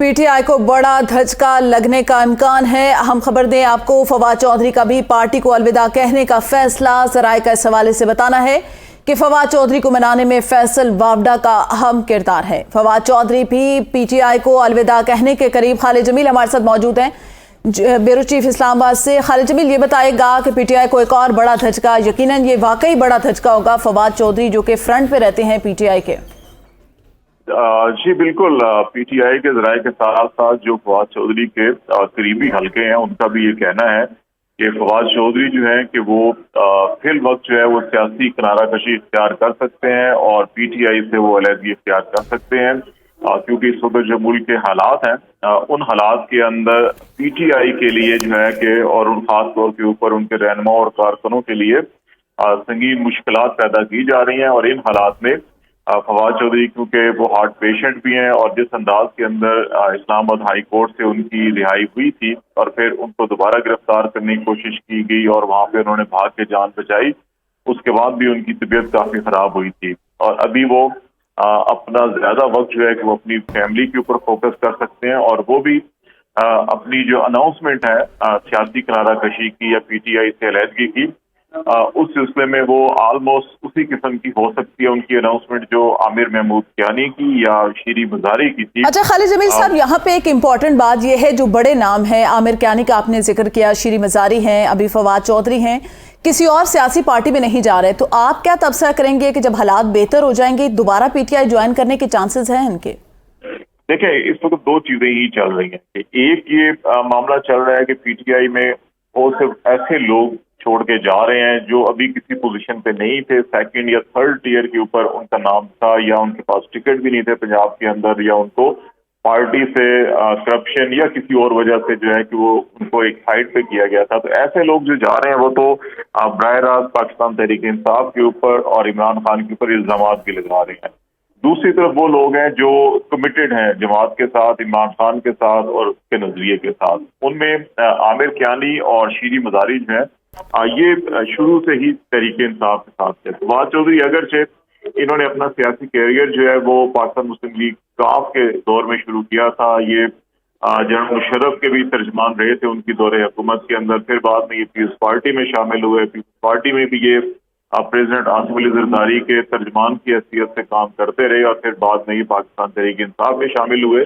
P T I को बड़ा धचका लगने का इम्कान है। अहम खबर दें आपको, फवाद चौधरी का भी पार्टी को अलविदा कहने का फैसला। जराए का इस हवाले से बताना है कि फवाद चौधरी को मनाने में फैसल वावडा का अहम किरदार है। फवाद चौधरी भी पी टी आई को अलविदा कहने के करीब। खालिद जमील हमारे साथ मौजूद हैं ब्यूरो चीफ इस्लामाबाद से। खालिद जमील, ये बताएगा कि पी टी आई को एक और बड़ा धचका, यकीनन ये वाकई बड़ा धचका होगा फवाद चौधरी जो कि फ्रंट पे रहते हैं पी टी आई के। जी बिल्कुल, पीटीआई के जराए के साथ साथ जो फवाद चौधरी के करीबी हल्के हैं उनका भी ये कहना है कि फवाद चौधरी जो है कि वो फिल वक्त जो है वो सियासी किनारा कशी इख्तियार कर सकते हैं और पीटीआई से वो अलहदगी इख्तियार कर सकते हैं, क्योंकि इस वक्त जो मुल्क के हालात हैं उन हालात के अंदर पीटीआई के लिए जो है कि और उन खास तौर के ऊपर उनके रहनुमा और कारकुनों के लिए संगीन मुश्किलात पैदा की जा रही हैं। और इन हालात में फवाद चौधरी, क्योंकि वो हार्ट पेशेंट भी हैं और जिस अंदाज के अंदर इस्लामाबाद हाई कोर्ट से उनकी रिहाई हुई थी और फिर उनको दोबारा गिरफ्तार करने की कोशिश की गई और वहां पे उन्होंने भाग के जान बचाई, उसके बाद भी उनकी तबीयत काफी खराब हुई थी और अभी वो अपना ज्यादा वक्त जो है कि वो अपनी फैमिली के ऊपर फोकस कर सकते हैं और वो भी अपनी जो अनाउंसमेंट है सियासी किनारा कशी की या पीटीआई से अलहदगी की, उस सिलसिले में वो ऑलमोस्ट उसी किस्म की हो सकती है उनकी अनाउंसमेंट जो आमिर महमूद कियानी की या शीरी मजारी की थी। अच्छा खालिद जमील साहब, यहाँ पे एक इम्पॉर्टेंट बात यह है, जो बड़े नाम है, आमिर कियानी का आपने जिक्र किया, शीरी मजारी हैं, अभी फवाद चौधरी हैं, किसी और सियासी पार्टी में नहीं जा रहे, तो आप क्या तबसरा करेंगे कि जब हालात बेहतर हो जाएंगे दोबारा पीटीआई ज्वाइन करने के चांसेस हैं इनके? देखिए, इस वक्त दो चीजें ही चल रही हैं। एक ये मामला चल रहा है कि पीटीआई में वो सिर्फ ऐसे लोग छोड़ के जा रहे हैं जो अभी किसी पोजीशन पे नहीं थे, सेकंड या थर्ड टियर के ऊपर उनका नाम था या उनके पास टिकट भी नहीं थे पंजाब के अंदर, या उनको पार्टी से करप्शन या किसी और वजह से जो है कि वो उनको एक साइड पे किया गया था। तो ऐसे लोग जो जा रहे हैं वो तो बराह रास्त पाकिस्तान तहरीक इंसाफ के ऊपर और इमरान खान के ऊपर इल्जाम भी लगा रहे हैं। दूसरी तरफ वो लोग हैं जो कमिटेड हैं जमात के साथ, इमरान खान के साथ और उसके नजरिए के साथ। उनमें आमिर कियानी और शीरी मजारी जो है ये शुरू से ही तहरीक इंसाफ के साथ थे। फवाद चौधरी अगरचे इन्होंने अपना सियासी कैरियर जो है वो पाकिस्तान मुस्लिम लीग काफ के दौर में शुरू किया था। ये जनरल मुशर्रफ के भी तर्जमान रहे थे उनकी दौरे हुकूमत के अंदर। फिर बाद में ये पीपल्स पार्टी में शामिल हुए। पीपल्स पार्टी में भी ये प्रेसिडेंट आसिफ अली जरदारी के तर्जमान की हैसियत से काम करते रहे और फिर बाद में ये पाकिस्तान तहरीक इंसाफ में शामिल हुए।